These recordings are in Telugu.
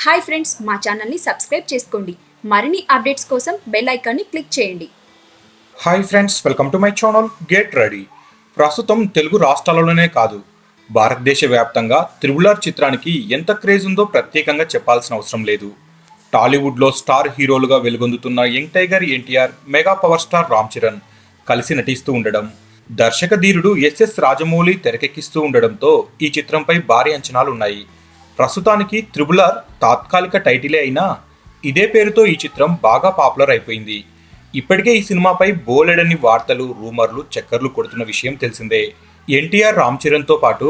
హాయ్ ఫ్రెండ్స్, మా ఛానల్ని సబ్స్క్రైబ్ చేసుకోండి. మరిన్ని అప్డేట్స్ కోసం బెల్ ఐకాన్ని క్లిక్ చేయండి. Hi friends, welcome to my channel get ready. ప్రస్తుతం తెలుగు రాష్ట్రాలలోనే కాదు, భారతదేశ వ్యాప్తంగా త్రిబుల్ చిత్రానికి ఎంత క్రేజ్ ఉందో ప్రత్యేకంగా చెప్పాల్సిన అవసరం లేదు. టాలీవుడ్లో స్టార్ హీరోలుగా వెలుగొందుతున్న young tiger NTR, mega power star Ram Charan కలిసి నటిస్తూ ఉండడం, దర్శక ధీరుడు ఎస్ఎస్ రాజమౌళి తెరకెక్కిస్తూ ఉండడంతో ఈ చిత్రంపై భారీ అంచనాలున్నాయి. ప్రస్తుతానికి త్రిబుల్ తాత్కాలిక టైటిలే అయినా ఇదే పేరుతో ఈ చిత్రం బాగా పాపులర్ అయిపోయింది. ఇప్పటికే ఈ సినిమాపై బోలెడన్ని వార్తలు, రూమర్లు చక్కర్లు కొడుతున్న విషయం తెలిసిందే. ఎన్టీఆర్, రామ్ చరణ్తో పాటు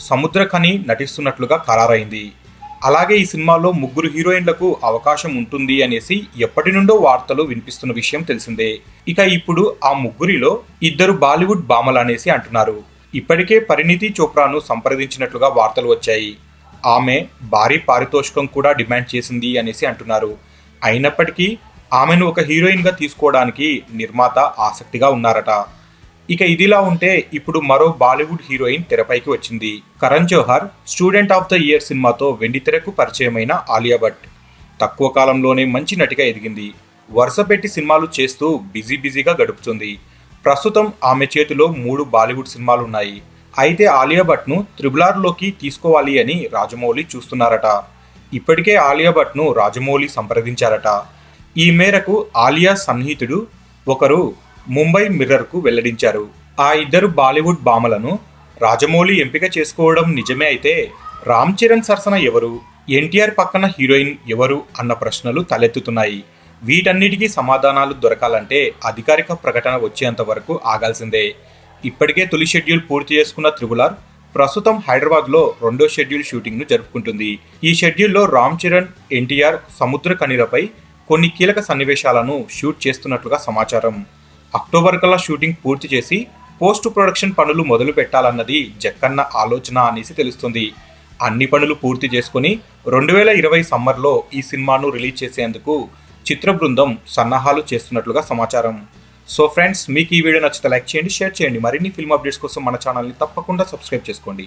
సముద్రఖని నటిస్తున్నట్లుగా ఖరారైంది. అలాగే ఈ సినిమాలో ముగ్గురు హీరోయిన్లకు అవకాశం ఉంటుంది అనేసి ఎప్పటి నుండో వార్తలు వినిపిస్తున్న విషయం తెలిసిందే. ఇక ఇప్పుడు ఆ ముగ్గురిలో ఇద్దరు బాలీవుడ్ భామలు అనేసి అంటున్నారు. ఇప్పటికే పరిణీతి చోప్రాను సంప్రదించినట్లుగా వార్తలు వచ్చాయి. ఆమె భారీ పారితోషికం కూడా డిమాండ్ చేసింది అనేసి అంటున్నారు. అయినప్పటికీ ఆమెను ఒక హీరోయిన్గా తీసుకోవడానికి నిర్మాత ఆసక్తిగా ఉన్నారట. ఇక ఇదిలా ఉంటే ఇప్పుడు మరో బాలీవుడ్ హీరోయిన్ తెరపైకి వచ్చింది. Karan Johar student of the year సినిమాతో వెండితెరకు పరిచయమైన ఆలియా భట్ తక్కువ కాలంలోనే మంచి నటిగా ఎదిగింది. వరుస పెట్టి సినిమాలు చేస్తూ బిజీగా గడుపుతుంది. ప్రస్తుతం ఆమె చేతిలో 3 బాలీవుడ్ సినిమాలున్నాయి. అయితే ఆలియా భట్ను త్రిబుల్ లోకి తీసుకోవాలి అని రాజమౌళి చూస్తున్నారట. ఇప్పటికే ఆలియా భట్ను రాజమౌళి సంప్రదించారట. ఈ మేరకు ఆలియా సన్నిహితుడు ఒకరు ముంబై మిర్రర్కు వెల్లడించారు. ఆ ఇద్దరు బాలీవుడ్ భామలను రాజమౌళి ఎంపిక చేసుకోవడం నిజమే అయితే రామ్ చరణ్ సరసన ఎవరు, ఎన్టీఆర్ పక్కన హీరోయిన్ ఎవరు అన్న ప్రశ్నలు తలెత్తుతున్నాయి. వీటన్నిటికీ సమాధానాలు దొరకాలంటే అధికారిక ప్రకటన వచ్చేంత వరకు ఆగాల్సిందే. ఇప్పటికే తొలి షెడ్యూల్ పూర్తి చేసుకున్న త్రిబుల్ ప్రస్తుతం హైదరాబాద్లో 2వ షెడ్యూల్ షూటింగ్ను జరుపుకుంటుంది. ఈ షెడ్యూల్లో రామ్ చరణ్, ఎన్టీఆర్ సముద్రఖనిలపై కొన్ని కీలక సన్నివేశాలను షూట్ చేస్తున్నట్లుగా సమాచారం. అక్టోబర్ కల్లా షూటింగ్ పూర్తి చేసి పోస్ట్ ప్రొడక్షన్ పనులు మొదలు పెట్టాలన్నది జక్కన్న ఆలోచన అనేసి తెలుస్తుంది. అన్ని పనులు పూర్తి చేసుకుని 2020 సమ్మర్లో ఈ సినిమాను రిలీజ్ చేసేందుకు చిత్ర బృందం సన్నాహాలు చేస్తున్నట్లుగా సమాచారం. సో ఫ్రెండ్స్, మీకు ఈ వీడియో నచ్చితే లైక్ చేయండి, షేర్ చేయండి. మరిన్ని ఫిల్మ్ అప్డేట్స్ కోసం మన ఛానల్ని తప్పకుండా సబ్స్క్రైబ్ చేసుకోండి.